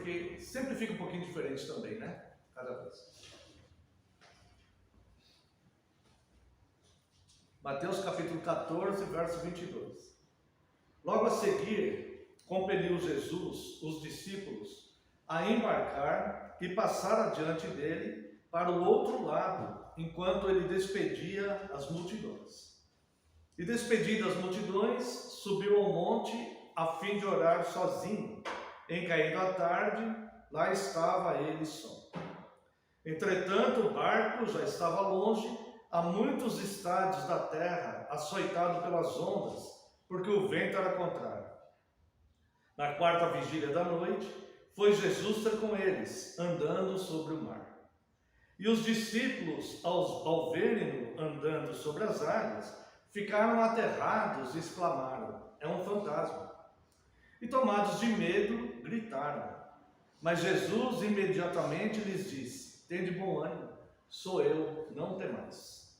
porque sempre fica um pouquinho diferente também, né? Cada vez. Mateus capítulo 14, verso 22. Logo a seguir, compeliu Jesus os discípulos a embarcar e passar adiante dele para o outro lado, enquanto ele despedia as multidões. E despedidas as multidões, subiu ao monte a fim de orar sozinho. Em caindo a tarde, lá estava ele só. Entretanto, o barco já estava longe, a muitos estádios da terra, açoitado pelas ondas, porque o vento era contrário. Na quarta vigília da noite, foi Jesus ter com eles, andando sobre o mar. E os discípulos, ao verem-no andando sobre as águas, ficaram aterrados e exclamaram: é um fantasma. E tomados de medo, gritaram. Mas Jesus imediatamente lhes disse: tende bom ânimo, sou eu, não temais.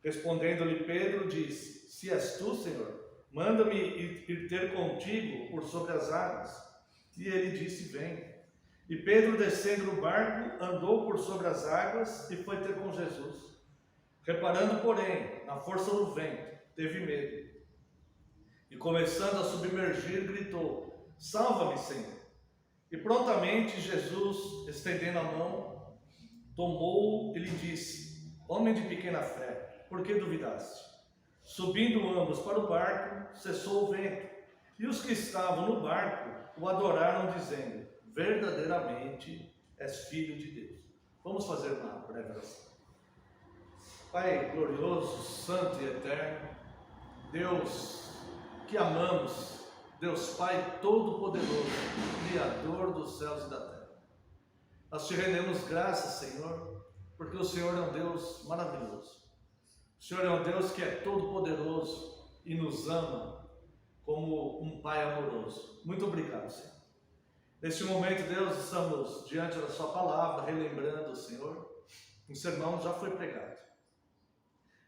Respondendo-lhe Pedro, disse: se és tu, Senhor, manda-me ir ter contigo por sobre as águas. E ele disse: vem. E Pedro, descendo do barco, andou por sobre as águas e foi ter com Jesus. Reparando, porém, na força do vento, teve medo. E começando a submergir, gritou: salva-me, Senhor. E prontamente Jesus, estendendo a mão, tomou-o e lhe disse: homem de pequena fé, por que duvidaste? Subindo ambos para o barco, cessou o vento. E os que estavam no barco o adoraram, dizendo: verdadeiramente és filho de Deus. Vamos fazer uma breve oração. Pai glorioso, santo e eterno, Deus que amamos, Deus Pai todo-poderoso, Criador dos céus e da terra. Nós te rendemos graças, Senhor, porque o Senhor é um Deus maravilhoso. O Senhor é um Deus que é todo-poderoso e nos ama como um Pai amoroso. Muito obrigado, Senhor. Neste momento, Deus, estamos diante da sua palavra, relembrando, Senhor, um sermão já foi pregado.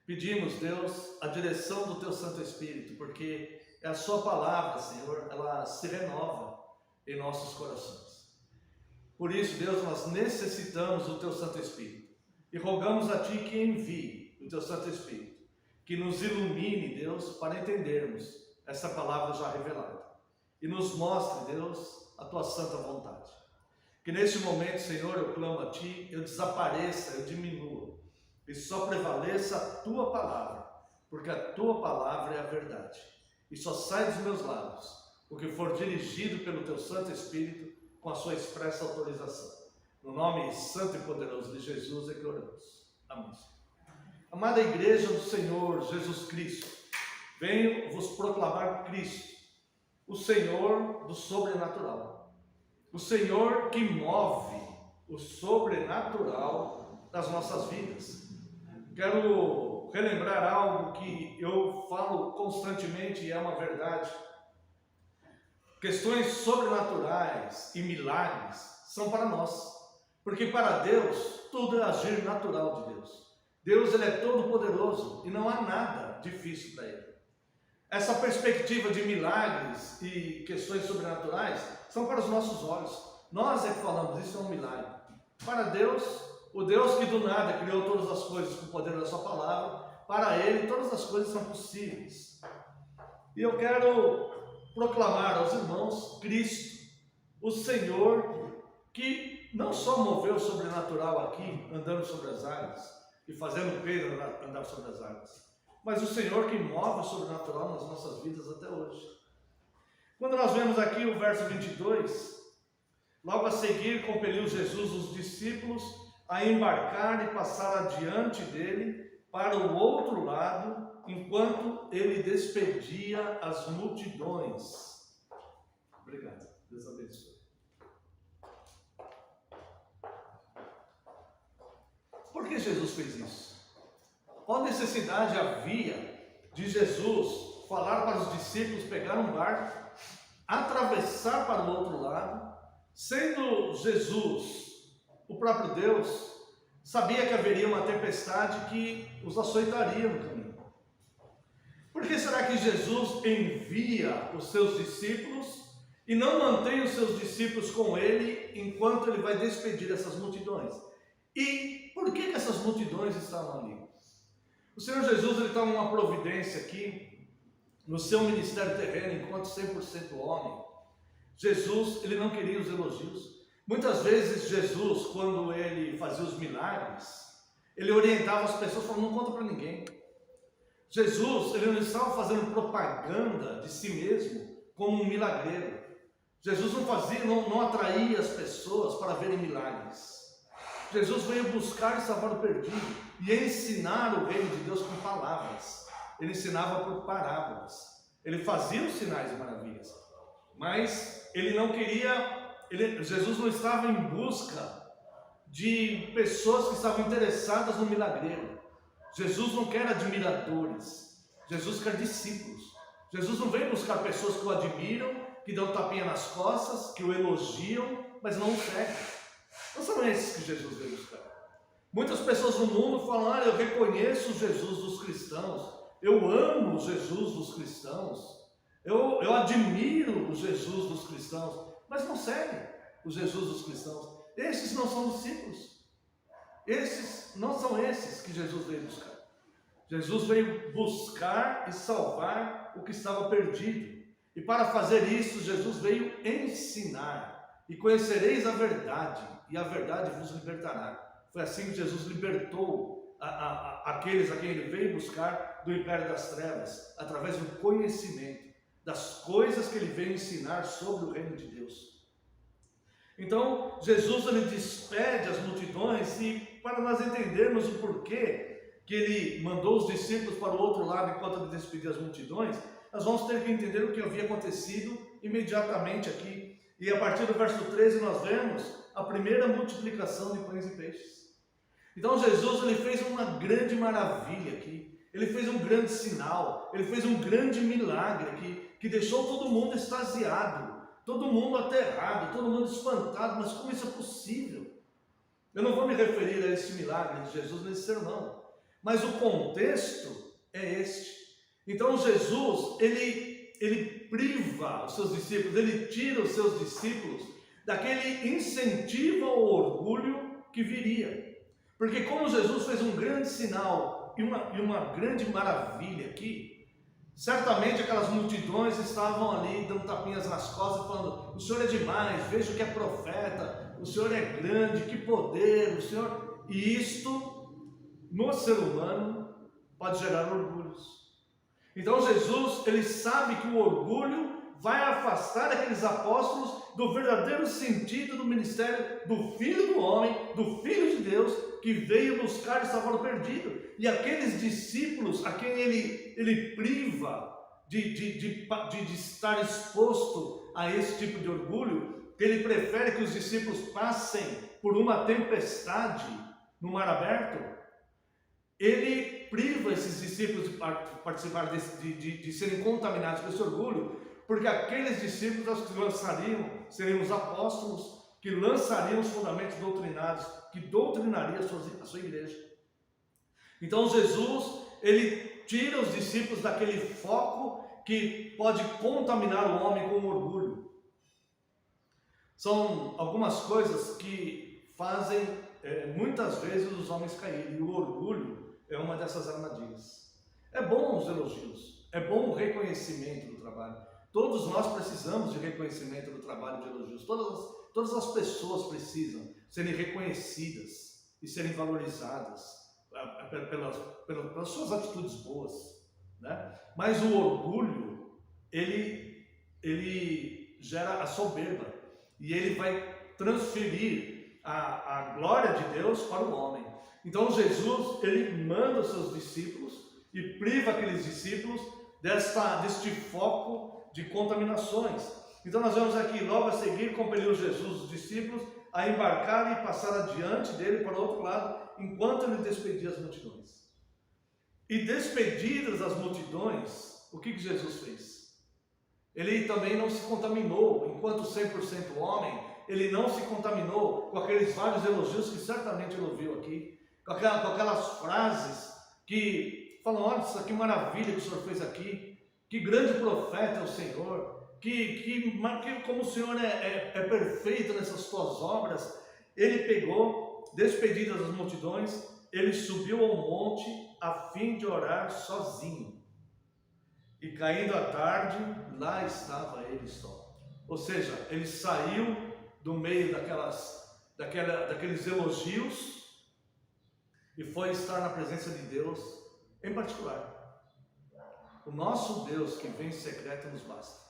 Pedimos, Deus, a direção do teu Santo Espírito, porque é a sua palavra, Senhor, ela se renova em nossos corações. Por isso, Deus, nós necessitamos do teu Santo Espírito e rogamos a ti que envie o teu Santo Espírito, que nos ilumine, Deus, para entendermos essa palavra já revelada e nos mostre, Deus, a tua santa vontade. Que neste momento, Senhor, eu clamo a ti, eu desapareça, eu diminua e só prevaleça a tua palavra, porque a tua palavra é a verdade. E só sai dos meus lábios o que for dirigido pelo teu Santo Espírito com a sua expressa autorização. No nome santo e poderoso de Jesus é que oramos. Amém. Amada Igreja do Senhor Jesus Cristo, venho vos proclamar Cristo, o Senhor do sobrenatural, o Senhor que move o sobrenatural das nossas vidas. Quero relembrar algo que eu falo constantemente e é uma verdade. Questões sobrenaturais e milagres são para nós, porque para Deus tudo é agir natural de Deus. Deus, ele é todo poderoso e não há nada difícil para ele. Essa perspectiva de milagres e questões sobrenaturais são para os nossos olhos. Nós é que falamos, isso é um milagre. Para Deus, o Deus que do nada criou todas as coisas com o poder da sua palavra, para ele todas as coisas são possíveis. E eu quero proclamar aos irmãos Cristo, o Senhor, que não só moveu o sobrenatural aqui, andando sobre as águas e fazendo Pedro andar sobre as águas, mas o Senhor que move o sobrenatural nas nossas vidas até hoje. Quando nós vemos aqui o verso 22, logo a seguir compeliu Jesus os discípulos a embarcar e passar adiante dele para o outro lado, enquanto ele despedia as multidões. Obrigado, Deus abençoe. Por que Jesus fez isso? Qual necessidade havia de Jesus falar para os discípulos pegar um barco, atravessar para o outro lado, sendo Jesus, o próprio Deus, sabia que haveria uma tempestade que os açoitaria no caminho? Por que será que Jesus envia os seus discípulos e não mantém os seus discípulos com ele enquanto ele vai despedir essas multidões. E por que essas multidões estavam ali? O Senhor Jesus ele está numa providência aqui, no seu ministério terreno, enquanto 100% homem. Jesus ele não queria os elogios. Muitas vezes Jesus, quando ele fazia os milagres, ele orientava as pessoas, falando, não conta para ninguém. Jesus ele não estava fazendo propaganda de si mesmo como um milagreiro. Jesus não atraía as pessoas para verem milagres. Jesus veio buscar e salvar o perdido e ensinar o reino de Deus com palavras. Ele ensinava por parábolas. Ele fazia os sinais e maravilhas. Mas ele não queria, Jesus não estava em busca de pessoas que estavam interessadas no milagreiro. Jesus não quer admiradores. Jesus quer discípulos. Jesus não vem buscar pessoas que o admiram, que dão tapinha nas costas, que o elogiam, mas não o seguem. Não são esses que Jesus veio buscar. Muitas pessoas no mundo falam, eu reconheço o Jesus dos cristãos, eu amo o Jesus dos cristãos, eu admiro o Jesus dos cristãos, mas não seguem o Jesus dos cristãos. Esses não são discípulos. Esses não são esses que Jesus veio buscar. Jesus veio buscar e salvar o que estava perdido. E para fazer isso, Jesus veio ensinar. E conhecereis a verdade, e a verdade vos libertará. Foi assim que Jesus libertou aqueles a quem ele veio buscar do império das trevas, através do conhecimento das coisas que ele veio ensinar sobre o reino de Deus. Então, Jesus ele despede as multidões, e para nós entendermos o porquê que ele mandou os discípulos para o outro lado enquanto ele despedia as multidões, nós vamos ter que entender o que havia acontecido imediatamente aqui. E a partir do verso 13 nós vemos a primeira multiplicação de pães e peixes. Então Jesus ele fez uma grande maravilha aqui, ele fez um grande sinal, ele fez um grande milagre aqui, que deixou todo mundo extasiado, todo mundo aterrado, todo mundo espantado. Mas como isso é possível? Eu não vou me referir a esse milagre de Jesus nesse sermão, mas o contexto é este. Então Jesus, ele priva os seus discípulos, ele tira os seus discípulos daquele incentivo ao orgulho que viria. Porque como Jesus fez um grande sinal e uma grande maravilha aqui, certamente aquelas multidões estavam ali dando tapinhas nas costas, falando, o Senhor é demais, veja que é profeta, o Senhor é grande, que poder, o Senhor... E isto, no ser humano, pode gerar orgulhos. Então Jesus, ele sabe que o orgulho vai afastar aqueles apóstolos do verdadeiro sentido do ministério do Filho do Homem, do Filho de Deus, que veio buscar e salvar o perdido. E aqueles discípulos a quem ele priva de estar exposto a esse tipo de orgulho, que ele prefere que os discípulos passem por uma tempestade no mar aberto, ele priva esses discípulos de participar de serem contaminados com esse orgulho, porque aqueles discípulos que lançariam, seriam os apóstolos, que lançariam os fundamentos doutrinários, que doutrinariam a sua igreja. Então Jesus, ele tira os discípulos daquele foco que pode contaminar o homem com o orgulho. São algumas coisas que fazem muitas vezes os homens caírem, e o orgulho é uma dessas armadilhas. É bom os elogios, é bom o reconhecimento do trabalho. Todos nós precisamos de reconhecimento do trabalho, de elogios. Todas as pessoas precisam serem reconhecidas e serem valorizadas pelas suas atitudes boas, né? Mas o orgulho, ele gera a soberba, e ele vai transferir a glória de Deus para o homem. Então Jesus, ele manda os seus discípulos e priva aqueles discípulos deste foco de contaminações. Então nós vemos aqui, logo a seguir, compeliu Jesus os discípulos a embarcar e passar adiante dele para o outro lado, enquanto ele despedia as multidões. E despedidas as multidões, o que Jesus fez? Ele também não se contaminou, enquanto 100% homem, ele não se contaminou com aqueles vários elogios que certamente ele ouviu aqui, com aquelas frases que falam, olha, isso aqui maravilha que o Senhor fez aqui, que grande profeta é o Senhor, como o Senhor é perfeito nessas suas obras, ele pegou, despedidas as multidões, ele subiu ao monte a fim de orar sozinho. E caindo a tarde, lá estava ele só. Ou seja, ele saiu do meio daqueles elogios e foi estar na presença de Deus em particular. O nosso Deus que vem em secreto nos basta.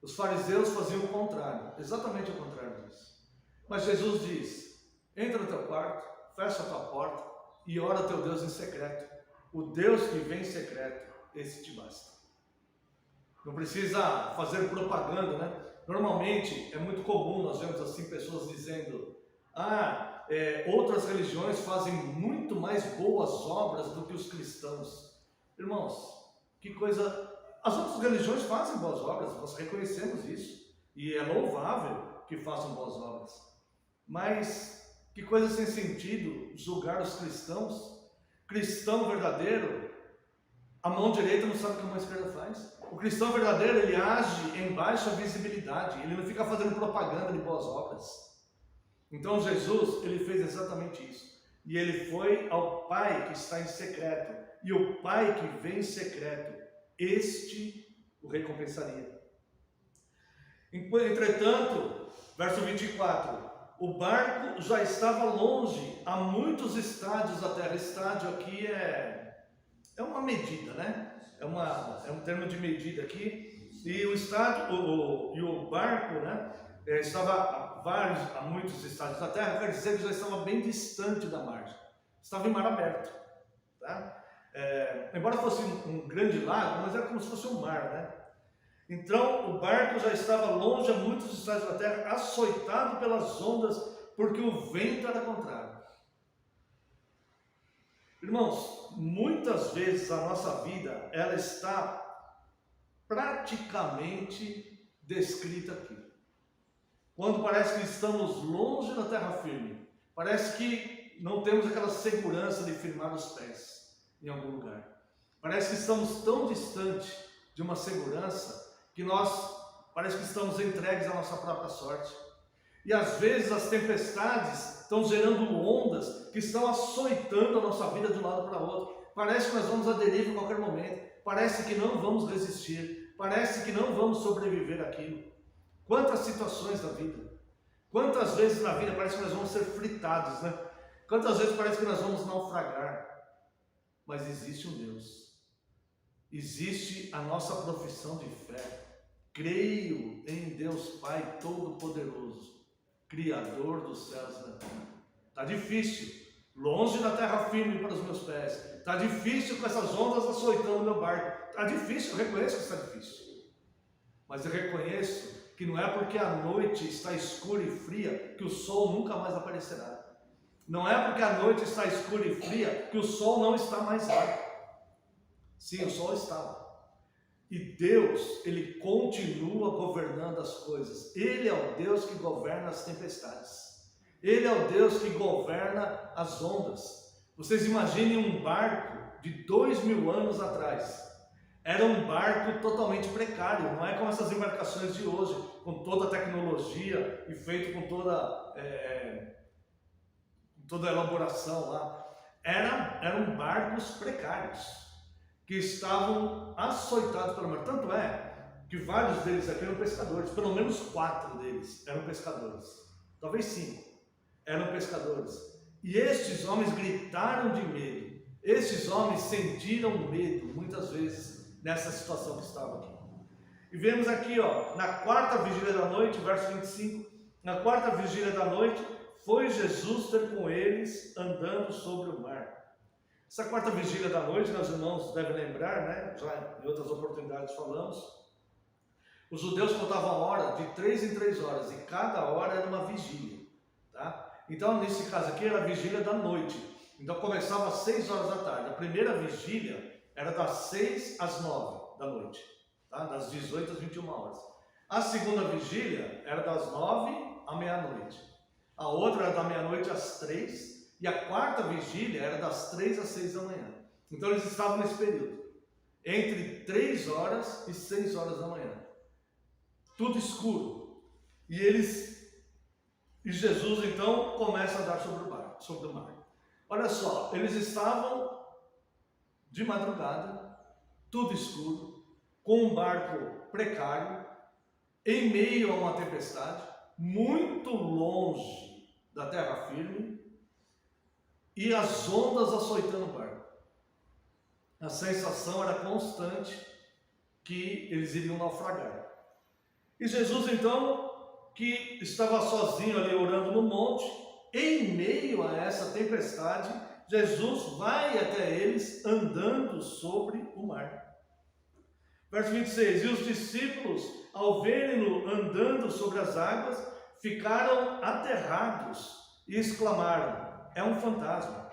Os fariseus faziam o contrário, exatamente o contrário disso. Mas Jesus diz: entra no teu quarto, fecha a tua porta e ora a teu Deus em secreto. O Deus que vem em secreto, esse te basta. Não precisa fazer propaganda, né? Normalmente é muito comum nós vemos assim pessoas dizendo: outras religiões fazem muito mais boas obras do que os cristãos. Irmãos, que coisa... As outras religiões fazem boas obras, nós reconhecemos isso, e é louvável que façam boas obras. Mas que coisa sem sentido julgar os cristãos. Cristão verdadeiro, a mão direita não sabe o que a mão esquerda faz. O cristão verdadeiro, ele age em baixa visibilidade, ele não fica fazendo propaganda de boas obras. Então Jesus, ele fez exatamente isso. E ele foi ao Pai que está em secreto. E o Pai que vem em secreto, este o recompensaria. Entretanto, verso 24, o barco já estava longe, a muitos estádios da terra. Estádio aqui é uma medida, né? É um termo de medida aqui. E o estádio, e o barco, né? Estava a muitos estádios da terra, quer dizer que já estava bem distante da margem. Estava em mar aberto, tá? Embora fosse um grande lago, mas era como se fosse um mar, né? Então o barco já estava longe a muitos estádios da terra, açoitado pelas ondas, porque o vento era contrário. Irmãos, muitas vezes a nossa vida, ela está praticamente descrita aqui. Quando parece que estamos longe da terra firme, parece que não temos aquela segurança de firmar os pés em algum lugar. Parece que estamos tão distante de uma segurança que parece que estamos entregues à nossa própria sorte. E às vezes as tempestades estão gerando ondas que estão açoitando a nossa vida de um lado para o outro. Parece que nós vamos à deriva em qualquer momento. Parece que não vamos resistir. Parece que não vamos sobreviver àquilo. Quantas situações da vida. Quantas vezes na vida parece que nós vamos ser fritados, né? Quantas vezes parece que nós vamos naufragar. Mas existe um Deus. Existe a nossa profissão de fé. Creio em Deus Pai Todo-Poderoso, Criador dos céus e da terra. Está difícil, longe da terra firme para os meus pés. Está difícil com essas ondas açoitando o meu barco. Está difícil, eu reconheço que está difícil. Mas eu reconheço que não é porque a noite está escura e fria que o sol nunca mais aparecerá. Não é porque a noite está escura e fria que o sol não está mais lá. Sim, o sol estava. E Deus, Ele continua governando as coisas. Ele é o Deus que governa as tempestades. Ele é o Deus que governa as ondas. Vocês imaginem um barco de 2000 anos atrás. Era um barco totalmente precário. Não é como essas embarcações de hoje, com toda a tecnologia e feito com toda a elaboração lá. Eram barcos precários que estavam açoitados pelo mar. Tanto é que vários deles aqui eram pescadores, pelo menos 4 deles eram pescadores, talvez 5 eram pescadores. E estes homens gritaram de medo, estes homens sentiram medo muitas vezes nessa situação que estava aqui. E vemos aqui, na 4ª vigília da noite, verso 25, na 4ª vigília da noite, foi Jesus ter com eles andando sobre o mar. Essa 4ª vigília da noite, meus irmãos devem lembrar, né? Já em outras oportunidades falamos. Os judeus contavam a hora de 3 em 3 horas, e cada hora era uma vigília, tá? Então, nesse caso aqui, era a vigília da noite. Então, começava às 6 horas da tarde. A primeira vigília era das 6 às 9 da noite, tá? Das 18 às 21 horas. A segunda vigília era das 9 à meia-noite. A outra era da meia-noite às 3. E a 4ª vigília era das 3 às 6 da manhã. Então eles estavam nesse período, entre 3 horas e 6 horas da manhã. tudo escuro. E Jesus então começa a andar sobre o mar. Olha só, eles estavam de madrugada, tudo escuro, com um barco precário, em meio a uma tempestade, muito longe da terra firme, e as ondas açoitando o barco. A sensação era constante que eles iriam naufragar. E Jesus então, que estava sozinho ali orando no monte, em meio a essa tempestade, Jesus vai até eles andando sobre o mar. Verso 26, e os discípulos, ao verem-no andando sobre as águas, ficaram aterrados e exclamaram, é um fantasma.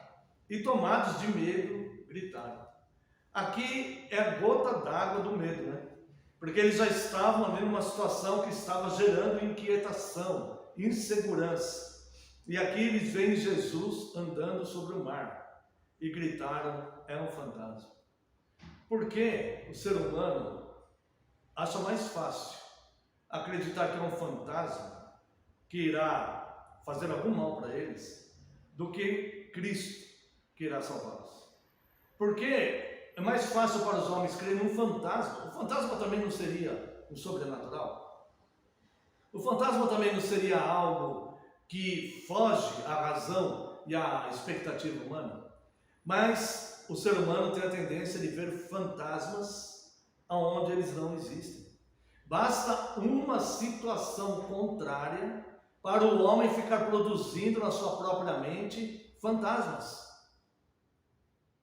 E tomados de medo, gritaram. Aqui é a gota d'água do medo, né? Porque eles já estavam ali numa situação que estava gerando inquietação, insegurança. E aqui eles veem Jesus andando sobre o mar e gritaram, é um fantasma. Porque o ser humano acha mais fácil acreditar que é um fantasma que irá fazer algum mal para eles do que Cristo que irá salvá-los. Porque é mais fácil para os homens crerem num fantasma. O fantasma também não seria um sobrenatural? O fantasma também não seria algo que foge à razão e à expectativa humana? Mas o ser humano tem a tendência de ver fantasmas onde eles não existem. Basta uma situação contrária para o homem ficar produzindo na sua própria mente fantasmas.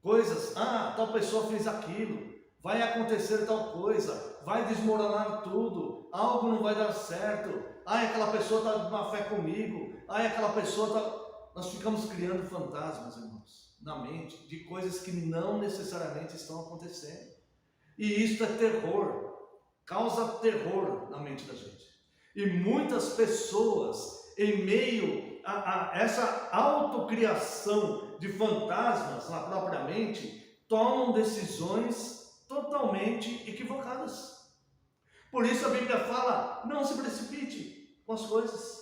Coisas, tal pessoa fez aquilo, vai acontecer tal coisa, vai desmoronar tudo, algo não vai dar certo, aquela pessoa está de má fé comigo, aquela pessoa está... Nós ficamos criando fantasmas, irmãos, na mente, de coisas que não necessariamente estão acontecendo. E isso é terror, causa terror na mente da gente. E muitas pessoas, em meio a essa autocriação de fantasmas na própria mente, tomam decisões totalmente equivocadas. Por isso a Bíblia fala, não se precipite com as coisas.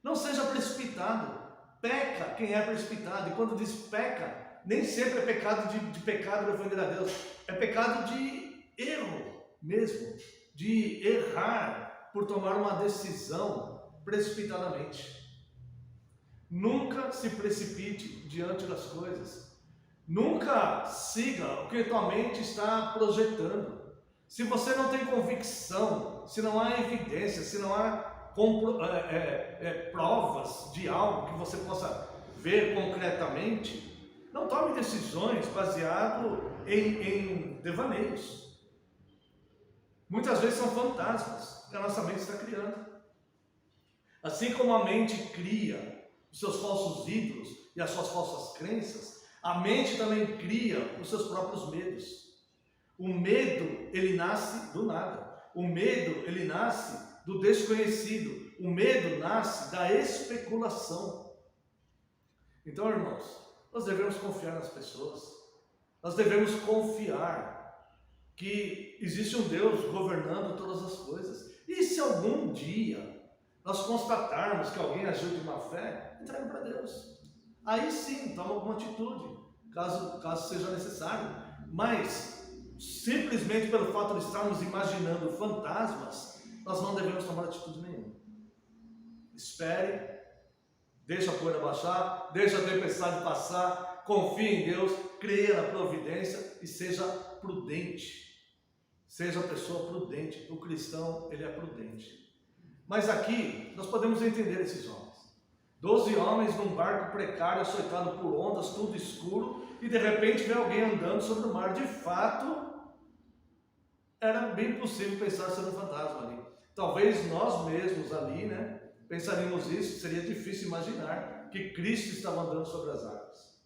Não seja precipitado. Peca quem é precipitado. E quando diz peca, nem sempre é pecado de pecado para ofender a Deus. É pecado de erro mesmo. De errar por tomar uma decisão precipitadamente. Nunca se precipite diante das coisas. Nunca siga o que tua mente está projetando. Se você não tem convicção, se não há evidência, se não há provas de algo que você possa ver concretamente, não tome decisões baseado em devaneios. Muitas vezes são fantasmas que a nossa mente está criando. Assim como a mente cria os seus falsos ídolos e as suas falsas crenças, a mente também cria os seus próprios medos. O medo, ele nasce do nada. O medo, ele nasce do desconhecido. O medo nasce da especulação. Então, irmãos, nós devemos confiar nas pessoas. Nós devemos confiar que existe um Deus governando todas as coisas. E se algum dia nós constatarmos que alguém agiu de má fé, entregue para Deus. Aí sim, toma alguma atitude, caso seja necessário. Mas, simplesmente pelo fato de estarmos imaginando fantasmas, nós não devemos tomar atitude nenhuma. Espere, deixa a poeira baixar, deixa a tempestade passar, confie em Deus, creia na providência e seja prudente. Seja a pessoa prudente. O cristão, ele é prudente. Mas aqui, nós podemos entender esses homens. 12 homens num barco precário, açoitado por ondas, tudo escuro, e de repente vem alguém andando sobre o mar. De fato, era bem possível pensar ser um fantasma ali. Talvez nós mesmos ali, pensaríamos isso, seria difícil imaginar que Cristo estava andando sobre as águas.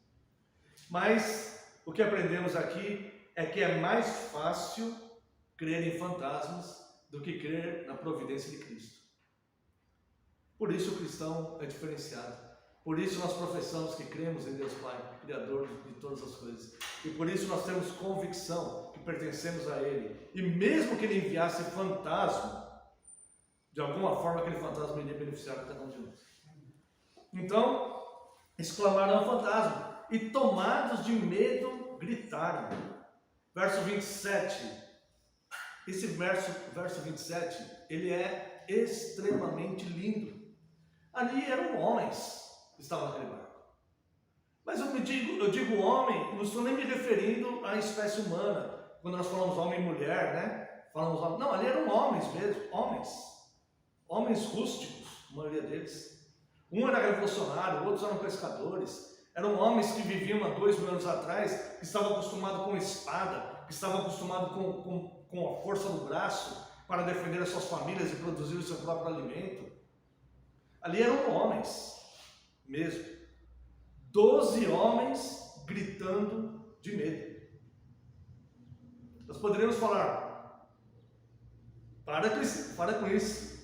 Mas, o que aprendemos aqui é que é mais fácil crer em fantasmas do que crer na providência de Cristo. Por isso o cristão é diferenciado. Por isso nós professamos que cremos em Deus Pai, Criador de todas as coisas. E por isso nós temos convicção que pertencemos a Ele. E mesmo que Ele enviasse fantasma De alguma forma aquele fantasma iria beneficiar cada um de nós. Então, exclamaram ao fantasma e, tomados de medo, gritaram. Verso 27. Esse verso 27, ele é extremamente lindo. Ali eram homens que estavam naquele barco. Mas eu digo homem, não estou nem me referindo à espécie humana. Quando nós falamos homem e mulher, né? Falamos homem. Não, ali eram homens mesmo, homens. Homens rústicos, a maioria deles. Um era revolucionário, outros eram pescadores. Eram homens que viviam há 2000 anos atrás, que estavam acostumados com espada, que estavam acostumados com a força do braço para defender as suas famílias e produzir o seu próprio alimento. Ali eram homens mesmo. 12 homens gritando de medo. Nós poderíamos falar, para com isso.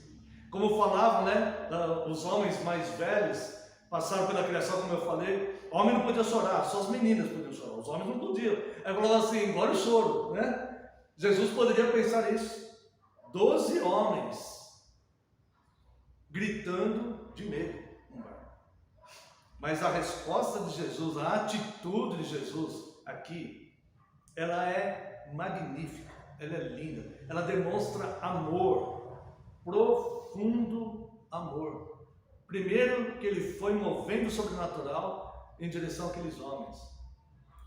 Como falavam, né, os homens mais velhos, passaram pela criação, como eu falei, homem não podia chorar, só as meninas podiam chorar, os homens não podiam. Aí falava assim, engole o choro, né? Jesus poderia pensar isso. 12 homens gritando de medo. Mas a resposta de Jesus, a atitude de Jesus aqui, ela é magnífica, ela é linda, ela demonstra amor, profundo amor. Primeiro, que ele foi movendo o sobrenatural em direção àqueles homens.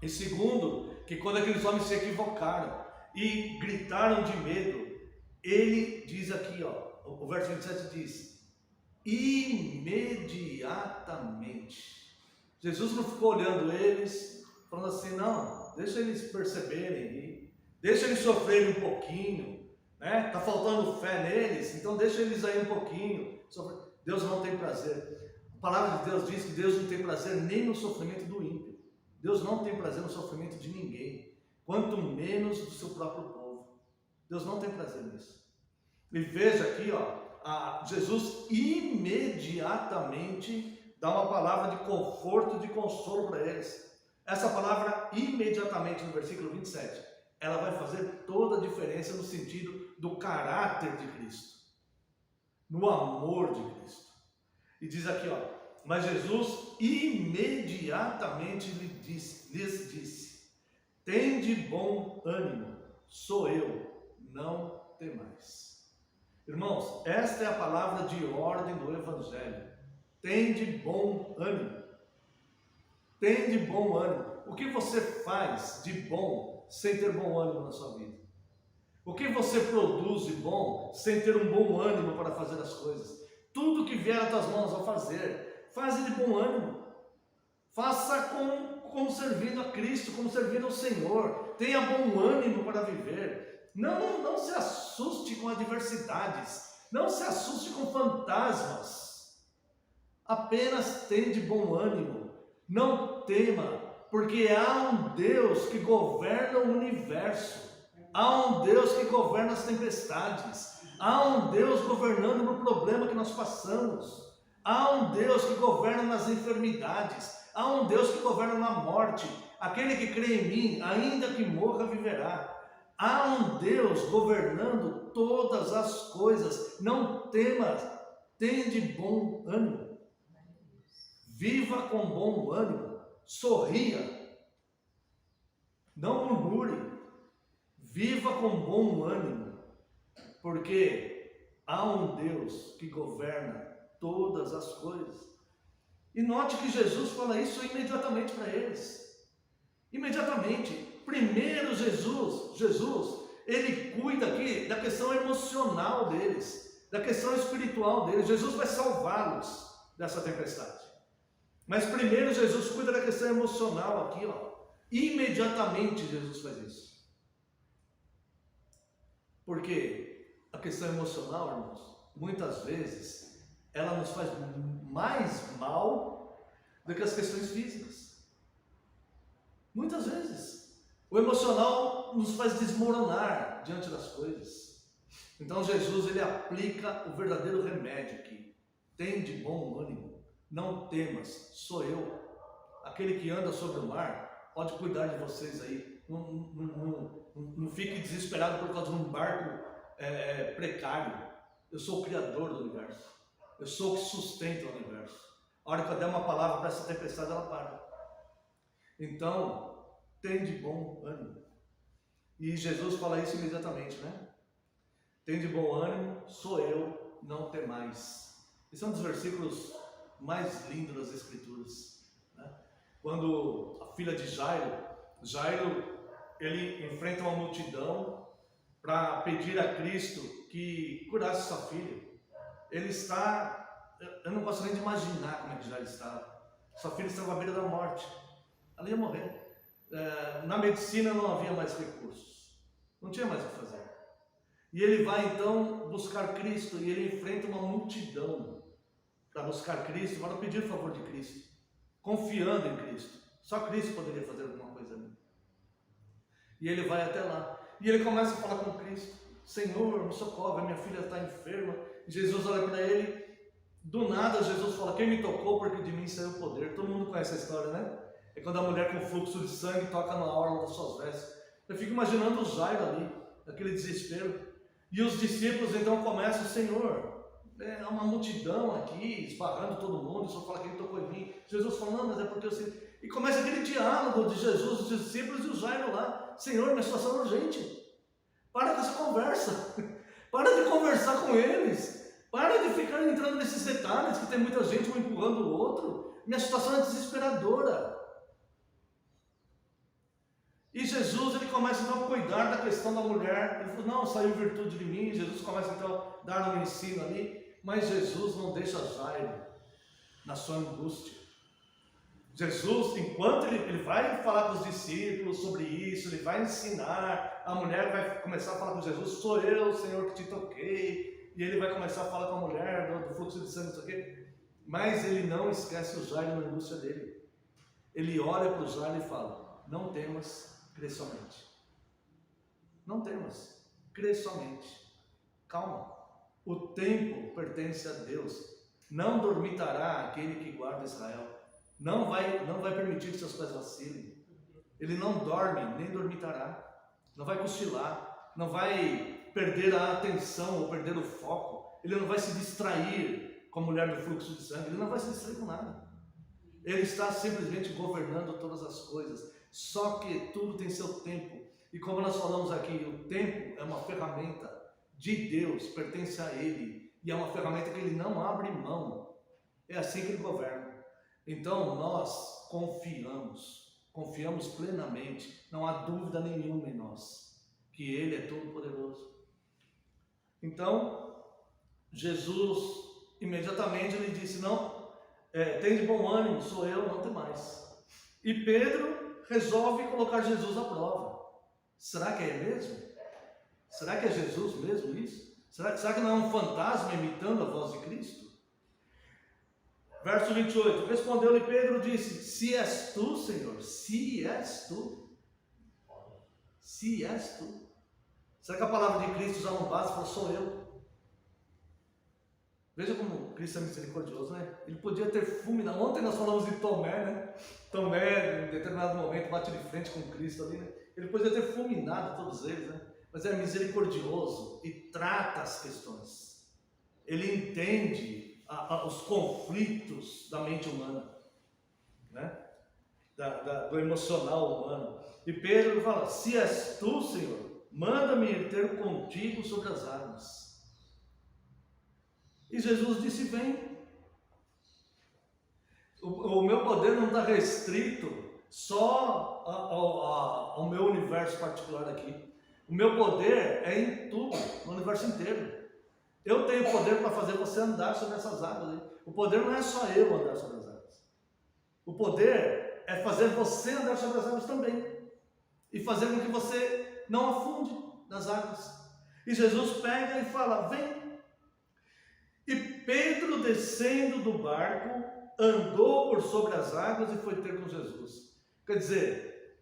E segundo, que quando aqueles homens se equivocaram e gritaram de medo, ele diz aqui, ó, o verso 27 diz, imediatamente. Jesus não ficou olhando eles, falando assim, não, deixa eles perceberem, deixa eles sofrerem um pouquinho, né? Tá faltando fé neles, então deixa eles aí um pouquinho. Deus não tem prazer. A palavra de Deus diz que Deus não tem prazer nem no sofrimento do ímpio. Deus não tem prazer no sofrimento de ninguém, quanto menos do seu próprio povo. Deus não tem prazer nisso. E veja aqui, ó, Jesus imediatamente dá uma palavra de conforto, de consolo para eles. Essa palavra imediatamente no versículo 27, ela vai fazer toda a diferença no sentido do caráter de Cristo, no amor de Cristo. E diz aqui, ó, mas Jesus imediatamente lhes disse, tende bom ânimo, sou eu, não temais. Irmãos, esta é a palavra de ordem do Evangelho. Tende bom ânimo. Tende bom ânimo. O que você faz de bom sem ter bom ânimo na sua vida? O que você produz de bom sem ter um bom ânimo para fazer as coisas? Tudo que vier às tuas mãos a fazer, faze de bom ânimo. Faça como servindo a Cristo, como servindo ao Senhor. Tenha bom ânimo para viver. Não se assuste com adversidades, não se assuste com fantasmas, apenas tenha de bom ânimo, não tema, porque há um Deus que governa o universo, há um Deus que governa as tempestades, há um Deus governando no problema que nós passamos, há um Deus que governa nas enfermidades, há um Deus que governa na morte, aquele que crê em mim, ainda que morra, viverá. Há um Deus governando todas as coisas. Não temas, tende bom ânimo. Viva com bom ânimo. Sorria. Não murmure. Viva com bom ânimo. Porque há um Deus que governa todas as coisas. E note que Jesus fala isso imediatamente para eles. Imediatamente. Primeiro Jesus, ele cuida aqui da questão emocional deles, da questão espiritual deles. Jesus vai salvá-los dessa tempestade. Mas primeiro Jesus cuida da questão emocional aqui, ó. Imediatamente Jesus faz isso. Porque a questão emocional, irmãos, muitas vezes, ela nos faz mais mal do que as questões físicas. Muitas vezes. O emocional nos faz desmoronar diante das coisas. Então Jesus, ele aplica o verdadeiro remédio aqui. Tende bom ânimo, não temas, sou eu. Aquele que anda sobre o mar, pode cuidar de vocês aí. Não fique desesperado por causa de um barco precário. Eu sou o Criador do universo. Eu sou o que sustenta o universo. A hora que eu der uma palavra para essa tempestade, ela para. Então, tem de bom ânimo. E Jesus fala isso imediatamente, né? Tem de bom ânimo, sou eu, não temais. Esse é um dos versículos mais lindos das Escrituras, né? Quando a filha de Jairo, ele enfrenta uma multidão para pedir a Cristo que curasse sua filha. Ele está, eu não gosto nem de imaginar como é que Jairo estava. Sua filha estava à beira da morte, ela ia morrer. Na medicina não havia mais recursos, não tinha mais o que fazer. E ele vai então buscar Cristo, e ele enfrenta uma multidão para buscar Cristo, para pedir o favor de Cristo, confiando em Cristo. Só Cristo poderia fazer alguma coisa ali. E ele vai até lá, e ele começa a falar com Cristo: Senhor, me socorre, minha filha está enferma. E Jesus olha para ele, do nada Jesus fala: quem me tocou, porque de mim saiu o poder. Todo mundo conhece a história, né? É quando a mulher com fluxo de sangue toca na orla das suas vestes. Eu fico imaginando o Jairo ali, aquele desespero. E os discípulos então começam: Senhor, é uma multidão aqui, esbarrando todo mundo, só fala que ele tocou em mim. Jesus fala: não, mas é porque eu sei. E começa aquele diálogo de Jesus, os discípulos e o Jairo lá: Senhor, minha situação é urgente. Para com essa conversa. Para de conversar com eles. Para de ficar entrando nesses detalhes que tem muita gente um empurrando o outro. Minha situação é desesperadora. E Jesus, ele começa então a cuidar da questão da mulher. Ele falou: não, saiu virtude de mim. Jesus começa então a dar um ensino ali. Mas Jesus não deixa Jairo na sua angústia. Jesus, enquanto ele vai falar com os discípulos sobre isso, ele vai ensinar, a mulher vai começar a falar com Jesus: sou eu, Senhor, que te toquei. E ele vai começar a falar com a mulher do fluxo de sangue, não sei o quê. Mas ele não esquece o Jairo na angústia dele. Ele olha para o Jairo e fala: não temas, crê somente. Não temas, crê somente. Calma. O tempo pertence a Deus. Não dormitará aquele que guarda Israel. Não vai permitir que seus pés vacilem. Ele não dorme, nem dormitará. Não vai cochilar. Não vai perder a atenção ou perder o foco. Ele não vai se distrair com a mulher do fluxo de sangue. Ele não vai se distrair com nada. Ele está simplesmente governando todas as coisas. Só que tudo tem seu tempo. E como nós falamos aqui, o tempo é uma ferramenta de Deus, pertence a Ele. E é uma ferramenta que Ele não abre mão. É assim que Ele governa. Então nós confiamos plenamente, não há dúvida nenhuma em nós, que Ele é todo poderoso. Então, Jesus, imediatamente ele disse: não, tem de bom ânimo, sou eu, não tem mais. E Pedro resolve colocar Jesus à prova. Será que é mesmo? Será que é Jesus mesmo isso? Será que não é um fantasma imitando a voz de Cristo? Verso 28, respondeu-lhe Pedro, disse: se és tu, Senhor, se és tu. Se és tu. Será que a palavra de Cristo já não basta? Fala: sou eu. Veja como Cristo é misericordioso, né? Ele podia ter fulminado. Ontem nós falamos de Tomé, né? Tomé, em determinado momento, bate de frente com Cristo ali, né? Ele podia ter fulminado todos eles, né? Mas é misericordioso e trata as questões. Ele entende os conflitos da mente humana, né? Do emocional humano. E Pedro fala: se és tu, Senhor, manda-me ir ter contigo sobre as águas. E Jesus disse: vem. O meu poder não está restrito só ao meu universo particular aqui. O meu poder é em tudo, no universo inteiro. Eu tenho poder para fazer você andar sobre essas águas aí. O poder não é só eu andar sobre as águas. O poder é fazer você andar sobre as águas também. E fazer com que você não afunde nas águas. E Jesus pega e fala: vem. E Pedro, descendo do barco, andou por sobre as águas e foi ter com Jesus. Quer dizer,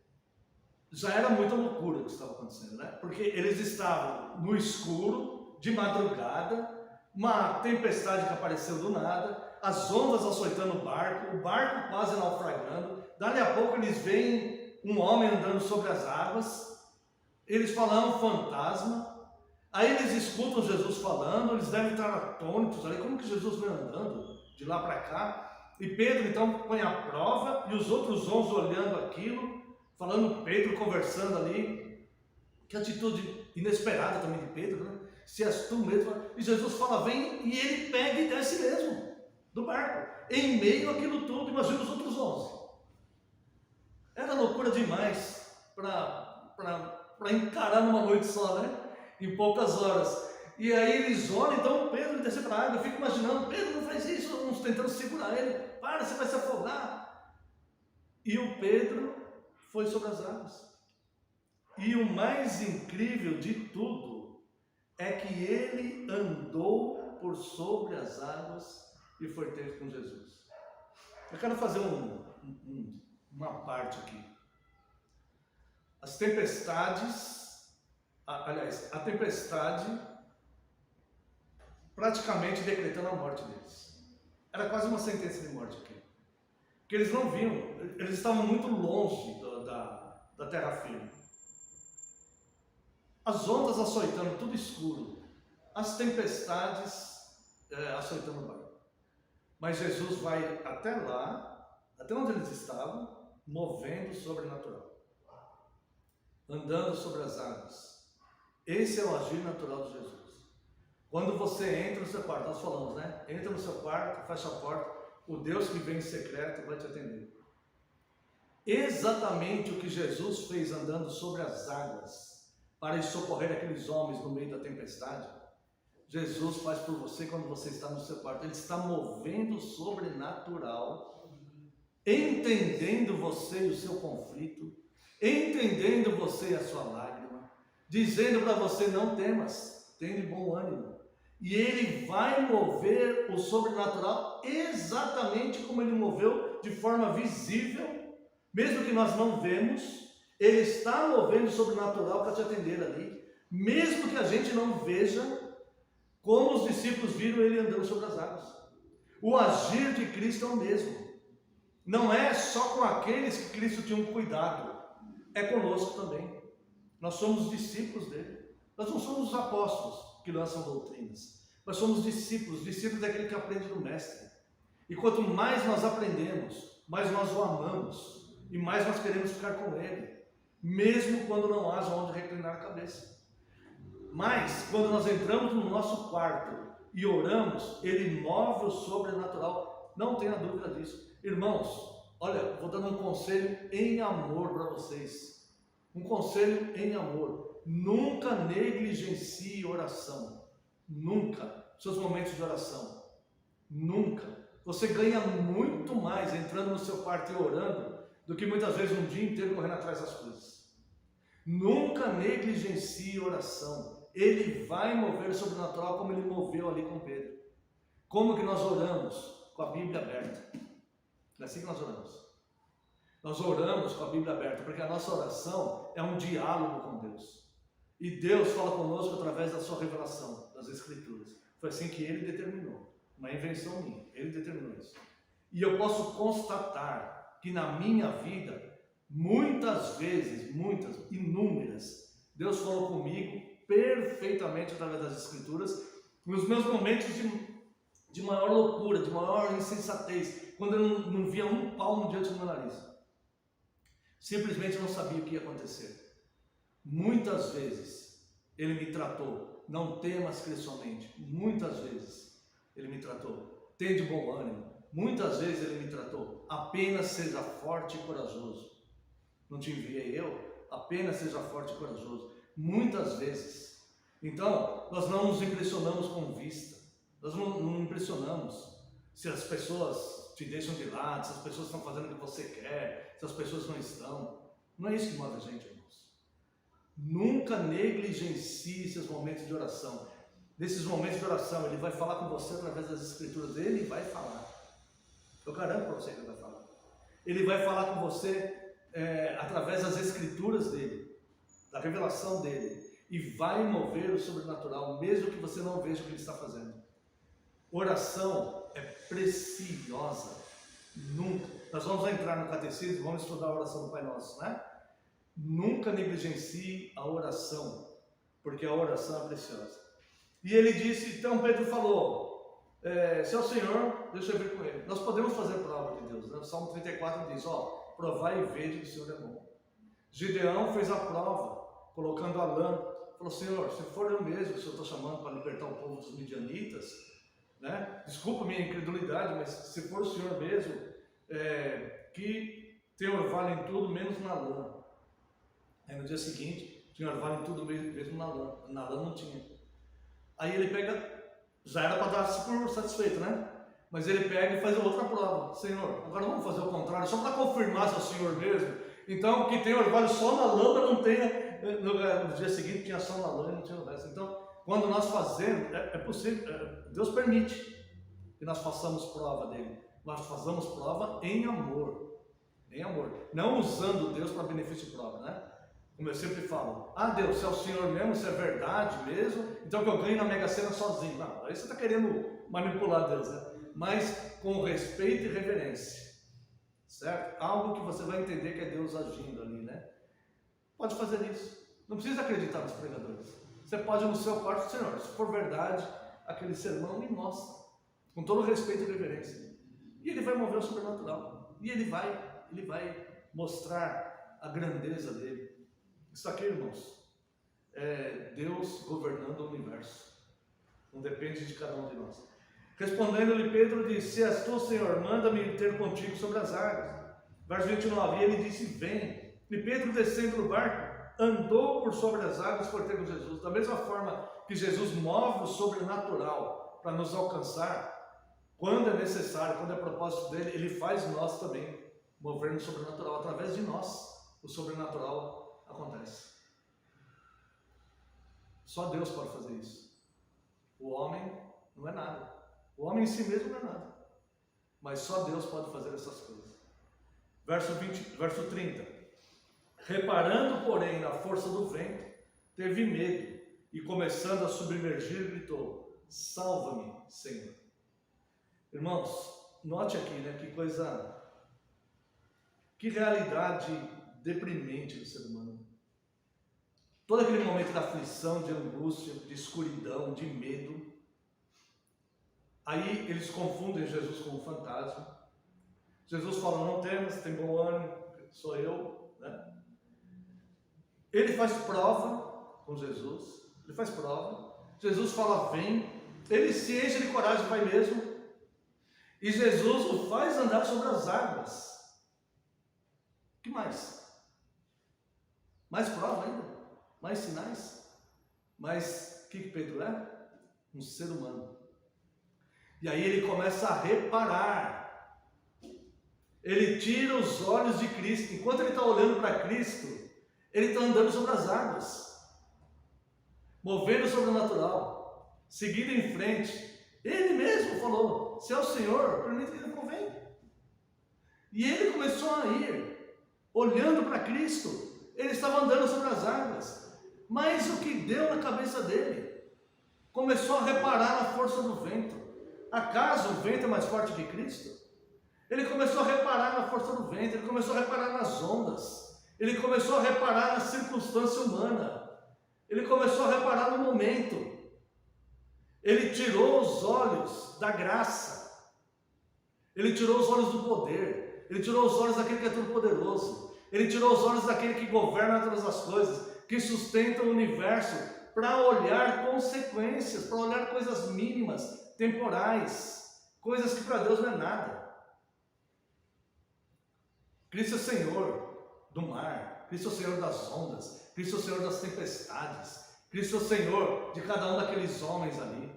já era muita loucura o que estava acontecendo, né? Porque eles estavam no escuro, de madrugada, uma tempestade que apareceu do nada, as ondas açoitando o barco quase naufragando. Dali a pouco eles veem um homem andando sobre as águas, eles falam: é um fantasma. Aí eles escutam Jesus falando, eles devem estar atônitos ali, como que Jesus vem andando de lá para cá? E Pedro então põe a prova, e os outros 11 olhando aquilo, falando, Pedro conversando ali, que atitude inesperada também de Pedro, né? Se és tu mesmo, e Jesus fala, vem, e ele pega e desce mesmo, do barco, em meio àquilo tudo. Imagina os outros 11. Era loucura demais para encarar numa noite só, né? Em poucas horas. E aí eles olham, então Pedro desce para a água. Eu fico imaginando, Pedro, não faz isso, uns tentando segurar ele. Para, você vai se afogar. E o Pedro foi sobre as águas. E o mais incrível de tudo é que ele andou por sobre as águas e foi ter com Jesus. Eu quero fazer uma parte aqui. As tempestades, aliás, a tempestade praticamente decretando a morte deles. Era quase uma sentença de morte aqui. Porque eles não viam, eles estavam muito longe da terra firme. As ondas açoitando, tudo escuro. As tempestades açoitando o barco. Mas Jesus vai até lá, até onde eles estavam, movendo o sobrenatural. Andando sobre as águas. Esse é o agir natural de Jesus. Quando você entra no seu quarto, nós falamos, né? Entra no seu quarto, fecha a porta, o Deus que vem em secreto vai te atender. Exatamente o que Jesus fez andando sobre as águas para socorrer aqueles homens no meio da tempestade, Jesus faz por você quando você está no seu quarto. Ele está movendo o sobrenatural, entendendo você e o seu conflito, entendendo você e a sua lágrima, dizendo para você, não temas, tenha de bom ânimo. E ele vai mover o sobrenatural exatamente como ele moveu de forma visível, mesmo que nós não vemos, ele está movendo o sobrenatural para te atender ali, mesmo que a gente não veja, como os discípulos viram ele andando sobre as águas. O agir de Cristo é o mesmo. Não é só com aqueles que Cristo tinha um cuidado, é conosco também. Nós somos discípulos dele. Nós não somos os apóstolos que lançam doutrinas. Nós somos discípulos. Discípulos é aquele que aprende do mestre. E quanto mais nós aprendemos, mais nós o amamos e mais nós queremos ficar com ele, mesmo quando não haja onde reclinar a cabeça. Mas quando nós entramos no nosso quarto e oramos, ele move o sobrenatural. Não tenha dúvida disso. Irmãos, olha, vou dando um conselho em amor para vocês. Um conselho em amor. Nunca negligencie oração. Nunca. Seus momentos de oração. Nunca. Você ganha muito mais entrando no seu quarto e orando do que muitas vezes um dia inteiro correndo atrás das coisas. Nunca negligencie oração. Ele vai mover o sobrenatural como ele moveu ali com Pedro. Como que nós oramos? Com a Bíblia aberta. É assim que nós oramos. Nós oramos com a Bíblia aberta, porque a nossa oração é um diálogo com Deus. E Deus fala conosco através da sua revelação, das Escrituras. Foi assim que ele determinou. Uma invenção minha. Ele determinou isso. E eu posso constatar que na minha vida, muitas vezes, inúmeras, Deus falou comigo perfeitamente através das Escrituras, nos meus momentos de maior loucura, de maior insensatez, quando eu não via um palmo diante do meu nariz. Simplesmente não sabia o que ia acontecer. Muitas vezes ele me tratou, não temas, crê somente. Muitas vezes ele me tratou, tenha de bom ânimo. Muitas vezes ele me tratou, apenas seja forte e corajoso. Não te enviei eu, apenas seja forte e corajoso. Muitas vezes. Então, nós não nos impressionamos com vista. Nós não impressionamos se as pessoas te deixam de lado, se as pessoas estão fazendo o que você quer, se as pessoas não estão. Não é isso que move a gente, irmãos. Nunca negligencie esses momentos de oração. Nesses momentos de oração, ele vai falar com você através das Escrituras. Ele vai falar. Eu garanto para você que ele vai falar. Ele vai falar com você através das Escrituras dele, da revelação dele. E vai mover o sobrenatural, mesmo que você não veja o que ele está fazendo. Oração é preciosa. Nunca. Nós vamos entrar no catecismo, vamos estudar a oração do Pai Nosso, né? Nunca negligencie a oração. porque a oração é preciosa. E ele disse, então Pedro falou, se é o Senhor, deixa eu ver com ele. Nós podemos fazer prova de Deus, né? O Salmo 34 diz, provai e vede que o Senhor é bom. Gideão fez a prova, colocando a lã, falou, Senhor, se for eu mesmo que o Senhor está chamando para libertar o povo dos midianitas, né? Desculpa a minha incredulidade, mas se for o Senhor mesmo, que tem orvalho em tudo, menos na lã. Aí no dia seguinte, tinha orvalho em tudo, mesmo na lã não tinha. Aí ele pega, já era para dar-se por satisfeito, né? Mas ele pega e faz outra prova. Senhor, agora vamos fazer o contrário, só para confirmar se é o Senhor mesmo. Então, que tem orvalho só na lã, não tenha, no dia seguinte tinha só na lã e não tinha o resto. Então, quando nós fazemos, é possível, Deus permite que nós façamos prova dele. Nós fazemos prova em amor. Em amor. Não usando Deus para benefício próprio, né? Como eu sempre falo, Deus, se é o Senhor mesmo, se é verdade mesmo, então que eu ganho na Mega Sena sozinho. Não, aí você está querendo manipular Deus, né? Mas com respeito e reverência, certo? Algo que você vai entender que é Deus agindo ali, né? Pode fazer isso. Não precisa acreditar nos pregadores. Você pode ir no seu quarto, Senhor, se for verdade, aquele sermão me mostra, com todo respeito e reverência. E ele vai mover o sobrenatural. E ele vai mostrar a grandeza dele. Isso aqui, irmãos, é Deus governando o universo. Não depende de cada um de nós. Respondendo-lhe, Pedro disse, se és tu, Senhor, manda-me ter contigo sobre as águas. Verso 29, e ele disse, vem. E Pedro, descendo do barco, andou por sobre as águas por ter com Jesus. Da mesma forma que Jesus move o sobrenatural para nos alcançar, quando é necessário, quando é propósito dele, ele faz nós também mover no sobrenatural. Através de nós, o sobrenatural acontece. Só Deus pode fazer isso. O homem não é nada. O homem em si mesmo não é nada. Mas só Deus pode fazer essas coisas. Verso 30. Reparando, porém, na força do vento, teve medo e, começando a submergir, gritou, salva-me, Senhor. Irmãos, note aqui, né, que realidade deprimente do ser humano. Todo aquele momento de aflição, de angústia, de escuridão, de medo. Aí eles confundem Jesus com um fantasma. Jesus fala, não temas, tem bom ânimo, sou eu, né? Ele faz prova com Jesus, ele faz prova. Jesus fala, vem. Ele se enche de coragem, vai mesmo. E Jesus o faz andar sobre as águas. O que mais? Mais prova ainda? Mais sinais? Mas o que Pedro é? Um ser humano. E aí ele começa a reparar. Ele tira os olhos de Cristo. Enquanto ele está olhando para Cristo, ele está andando sobre as águas, movendo o sobrenatural, seguindo em frente. Ele mesmo falou, se é o Senhor, permite que ele convenha. E ele começou a ir, olhando para Cristo. Ele estava andando sobre as águas. Mas o que deu na cabeça dele? Começou a reparar na força do vento. Acaso o vento é mais forte que Cristo? Ele começou a reparar na força do vento. Ele começou a reparar nas ondas. Ele começou a reparar na circunstância humana. Ele começou a reparar no momento. Ele tirou os olhos da graça. Ele tirou os olhos do poder. Ele tirou os olhos daquele que é todo poderoso. Ele tirou os olhos daquele que governa todas as coisas, que sustenta o universo, para olhar consequências, para olhar coisas mínimas, temporais, coisas que para Deus não é nada. Cristo é o Senhor do mar, Cristo é o Senhor das ondas, Cristo é o Senhor das tempestades, Cristo é o Senhor de cada um daqueles homens ali.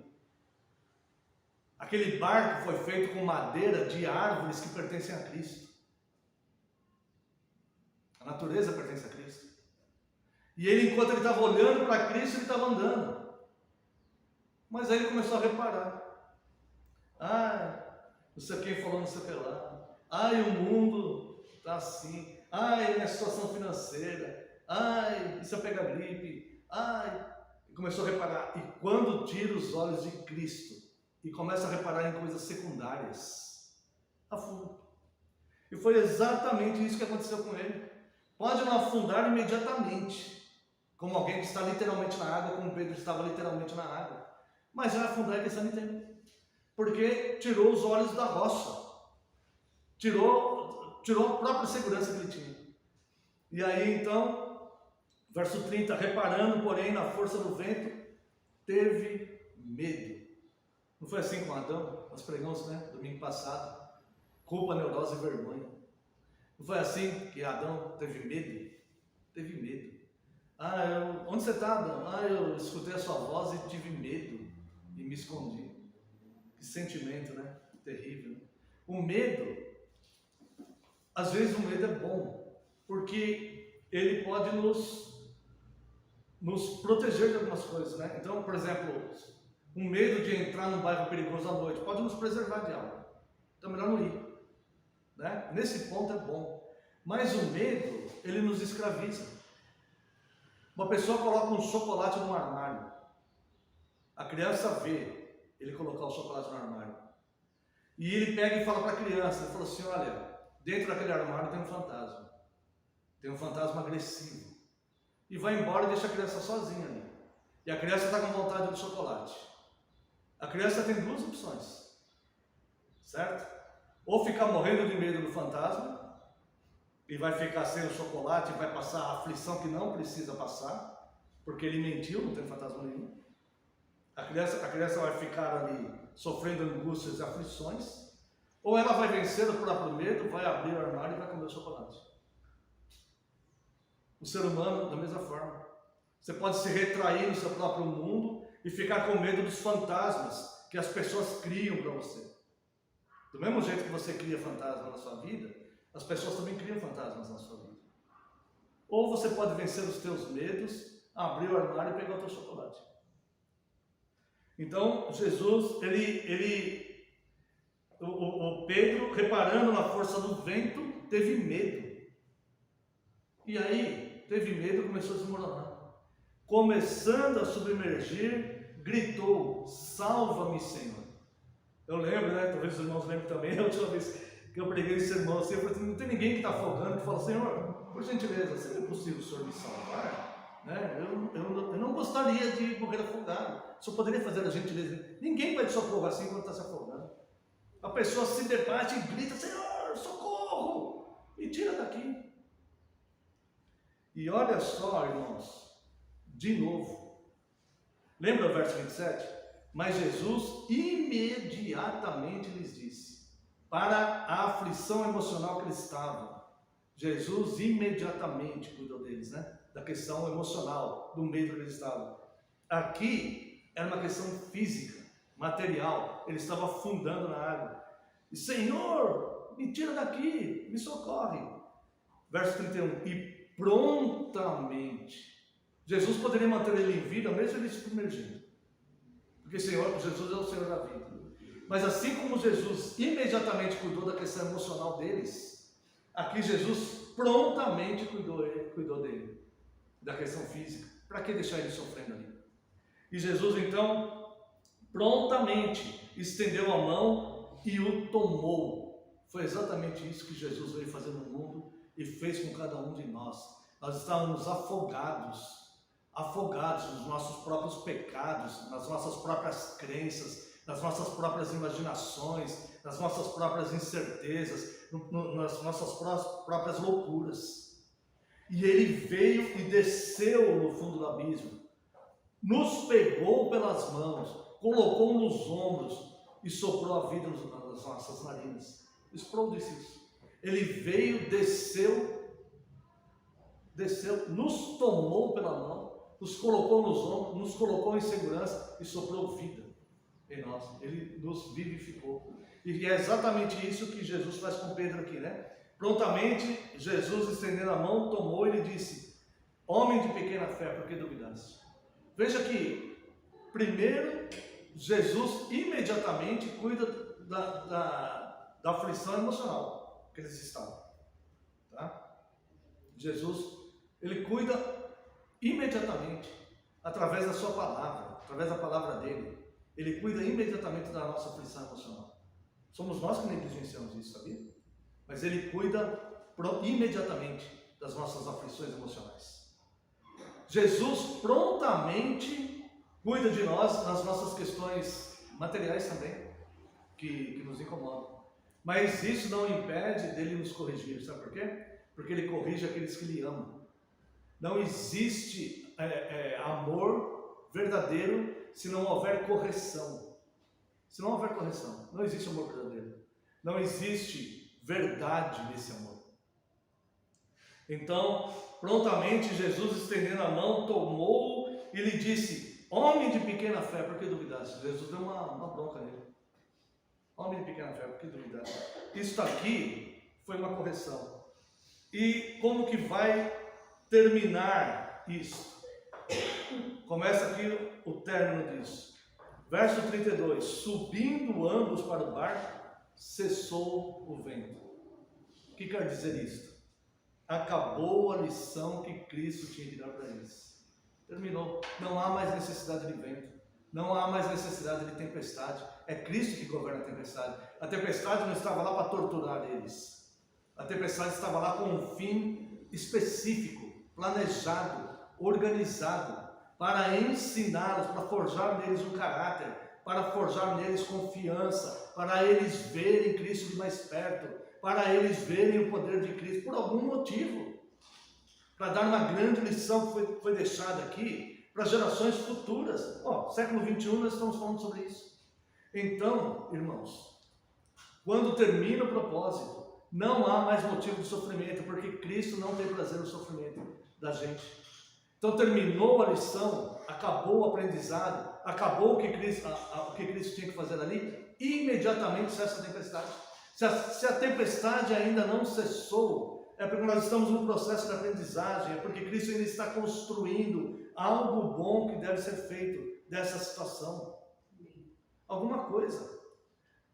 Aquele barco foi feito com madeira de árvores que pertencem a Cristo. A natureza pertence a Cristo. E ele, enquanto ele estava olhando para Cristo, ele estava andando. Mas aí ele começou a reparar. Não sei quem falou não sei o que lá. O mundo está assim. Minha situação financeira. E se eu pegar gripe. E começou a reparar. E quando tira os olhos de Cristo e começa a reparar em coisas secundárias, afunda. E foi exatamente isso que aconteceu com ele. Pode não afundar imediatamente, como alguém que está literalmente na água, como Pedro estava literalmente na água. Mas vai afundar e descer no tempo, porque tirou os olhos da rocha, tirou a própria segurança que ele tinha. E aí então, verso 30, reparando porém na força do vento, teve medo. Não foi assim com Adão? Nós pregamos, né, domingo passado, culpa, neurose e vergonha. Não foi assim que Adão teve medo? Teve medo. Onde você está, Adão? Eu escutei a sua voz e tive medo e me escondi. Que sentimento, né? Terrível. O medo, às vezes o medo é bom, porque ele pode nos proteger de algumas coisas, né? Então, por exemplo, o medo de entrar num bairro perigoso à noite pode nos preservar de algo. Então, melhor não ir, né? Nesse ponto é bom. Mas o medo, ele nos escraviza. Uma pessoa coloca um chocolate no armário. A criança vê ele colocar o chocolate no armário. E ele pega e fala para a criança, ele fala assim, olha, dentro daquele armário tem um fantasma. Tem um fantasma agressivo. E vai embora e deixa a criança sozinha ali. E a criança está com vontade do chocolate. A criança tem duas opções, certo? Ou ficar morrendo de medo do fantasma, e vai ficar sem o chocolate, e vai passar a aflição que não precisa passar, porque ele mentiu, não tem fantasma nenhum. A criança vai ficar ali sofrendo angústias e aflições, ou ela vai vencer o próprio medo, vai abrir o armário e vai comer o chocolate. O ser humano, da mesma forma. Você pode se retrair no seu próprio mundo e ficar com medo dos fantasmas que as pessoas criam para você. Do mesmo jeito que você cria fantasmas na sua vida, as pessoas também criam fantasmas na sua vida. Ou você pode vencer os teus medos, abrir o armário e pegar o teu chocolate. Então, Jesus, o Pedro, reparando na força do vento, teve medo. E aí, teve medo e começou a desmoronar. Começando a submergir, gritou, salva-me, Senhor. Eu lembro, né? Talvez os irmãos lembrem também, a última vez que eu preguei esse sermão assim, eu falei assim, não tem ninguém que está afogando que fala, Senhor, por gentileza, se é possível o Senhor me salvar, né? Eu não gostaria de morrer afogado, só poderia fazer a gentileza. Ninguém vai te socorrer assim quando está se afogando. A pessoa se debate e grita, Senhor, socorro, me tira daqui. E olha só, irmãos, de novo, lembra o verso 27? Mas Jesus imediatamente lhes disse, para a aflição emocional que eles estavam, Jesus imediatamente cuidou deles, né? Da questão emocional, do medo que eles estavam. Aqui era uma questão física, material, ele estava afundando na água. E Senhor, me tira daqui, me socorre. Verso 31, e prontamente, Jesus poderia manter ele em vida, mesmo ele se submergindo. Porque Jesus é o Senhor da vida. Mas assim como Jesus imediatamente cuidou da questão emocional deles, aqui Jesus prontamente cuidou dele, da questão física. Para que deixar ele sofrendo ali? E Jesus então, prontamente, estendeu a mão e o tomou. Foi exatamente isso que Jesus veio fazer no mundo e fez com cada um de nós. Nós estávamos afogados nos nossos próprios pecados, nas nossas próprias crenças, nas nossas próprias imaginações, nas nossas próprias incertezas, nas nossas próprias loucuras. E ele veio e desceu no fundo do abismo, nos pegou pelas mãos, colocou nos ombros e soprou a vida nas nossas narinas. Sproul disse isso. Ele veio, desceu, nos tomou pela mão, nos colocou nos ombros, nos colocou em segurança e soprou vida em nós. Ele nos vivificou. E é exatamente isso que Jesus faz com Pedro aqui, né? Prontamente, Jesus estendendo a mão, tomou e lhe disse, homem de pequena fé, por que duvidaste? Veja que, primeiro, Jesus imediatamente cuida da aflição emocional que eles estavam. Tá? Jesus, ele cuida imediatamente, através da sua palavra, através da palavra dele. Ele cuida imediatamente da nossa aflição emocional. Somos nós que negligenciamos isso, sabia? Mas ele cuida imediatamente das nossas aflições emocionais. Jesus prontamente cuida de nós nas nossas questões materiais também, que nos incomodam. Mas isso não impede dele nos corrigir, sabe por quê? Porque ele corrige aqueles que ele ama. Não existe amor verdadeiro se não houver correção. Se não houver correção, não existe amor verdadeiro. Não existe verdade nesse amor. Então, prontamente Jesus, estendendo a mão, tomou e lhe disse: homem de pequena fé, por que duvidaste? Jesus deu uma bronca nele. Homem de pequena fé, por que duvidaste? Isso aqui foi uma correção. E como que vai terminar isso? Começa aqui o término disso. Verso 32. Subindo ambos para o barco, cessou o vento. O que quer dizer isto? Acabou a lição que Cristo tinha que dar para eles. Terminou. Não há mais necessidade de vento. Não há mais necessidade de tempestade. É Cristo que governa a tempestade. A tempestade não estava lá para torturar eles. A tempestade estava lá com um fim específico, planejado, organizado, para ensiná-los, para forjar neles um caráter, para forjar neles confiança, para eles verem Cristo de mais perto, para eles verem o poder de Cristo, por algum motivo. Para dar uma grande lição que foi deixada aqui para gerações futuras. Século 21 nós estamos falando sobre isso. Então, irmãos, quando termina o propósito, não há mais motivo de sofrimento, porque Cristo não tem prazer no sofrimento da gente. Então terminou a lição, acabou o aprendizado, acabou o que Cristo tinha que fazer ali, imediatamente cessa a tempestade. Se a tempestade ainda não cessou, é porque nós estamos no processo de aprendizagem, é porque Cristo ainda está construindo algo bom que deve ser feito dessa situação. Alguma coisa.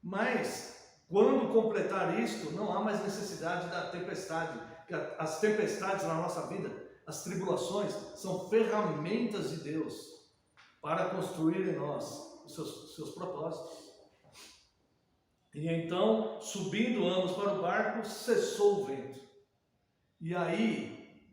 Mas quando completar isto, não há mais necessidade da tempestade. As tempestades na nossa vida, as tribulações, são ferramentas de Deus para construir em nós os seus propósitos. E então, subindo ambos para o barco, cessou o vento. E aí,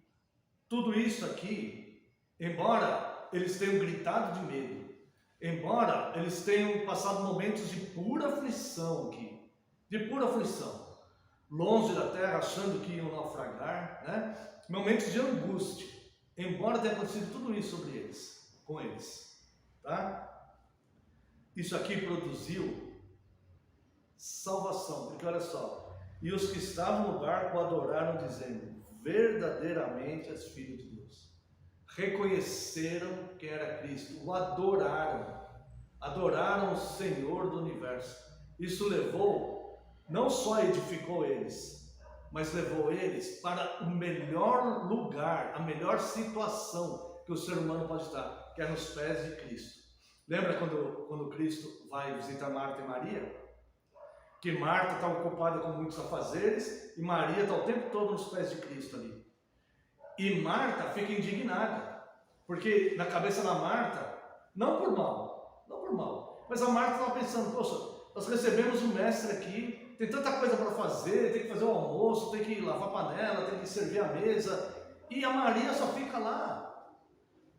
tudo isso aqui, embora eles tenham gritado de medo, embora eles tenham passado momentos de pura aflição aqui, de pura aflição, longe da terra, achando que iam naufragar, né? Momentos de angústia, embora tenha acontecido tudo isso sobre eles, com eles, tá? Isso aqui produziu salvação, porque olha só, e os que estavam no barco o adoraram, dizendo: verdadeiramente és filho de Deus. Reconheceram que era Cristo, o adoraram o Senhor do universo. Isso levou, não só edificou eles, mas levou eles para o melhor lugar, a melhor situação que o ser humano pode estar, que é nos pés de Cristo. Lembra quando Cristo vai visitar Marta e Maria? Que Marta está ocupada com muitos afazeres e Maria está o tempo todo nos pés de Cristo ali. E Marta fica indignada, porque na cabeça da Marta, não por mal, mas a Marta estava pensando: poxa, nós recebemos um mestre aqui, tem tanta coisa para fazer, tem que fazer o almoço, tem que lavar a panela, tem que servir a mesa, e a Maria só fica lá.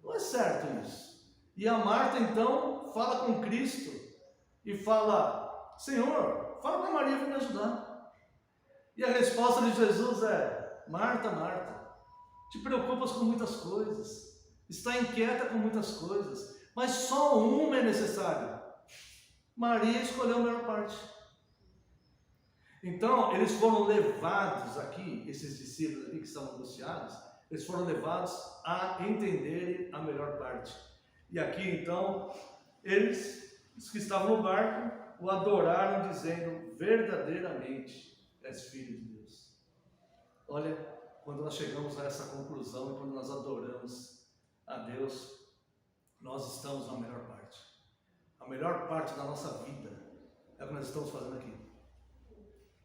Não é certo isso. E a Marta então fala com Cristo e fala: Senhor, fala para Maria vir me ajudar. E a resposta de Jesus é: Marta, Marta, te preocupas com muitas coisas, está inquieta com muitas coisas, mas só uma é necessária. Maria escolheu a melhor parte. Então, eles foram levados aqui, esses discípulos aqui que estavam angustiados, eles foram levados a entenderem a melhor parte. E aqui, então, eles, os que estavam no barco, o adoraram, dizendo: verdadeiramente és filho de Deus. Olha, quando nós chegamos a essa conclusão, quando nós adoramos a Deus, nós estamos na melhor parte. A melhor parte da nossa vida é o que nós estamos fazendo aqui.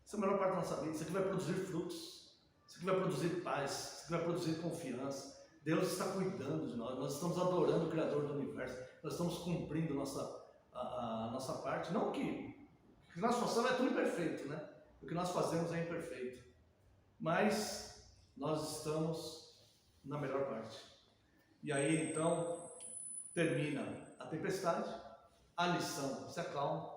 Essa é a melhor parte da nossa vida. Isso aqui vai produzir frutos, isso aqui vai produzir paz, isso aqui vai produzir confiança. Deus está cuidando de nós estamos adorando o Criador do Universo, nós estamos cumprindo a nossa parte. Não que o que nós façamos é tudo imperfeito, né? O que nós fazemos é imperfeito, mas nós estamos na melhor parte. E aí então termina a tempestade, a lição se acalma,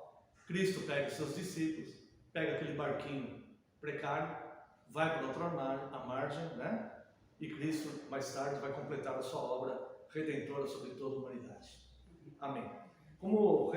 Cristo pega os seus discípulos, pega aquele barquinho precário, vai para outra margem, né? E Cristo mais tarde vai completar a sua obra redentora sobre toda a humanidade. Amém. Como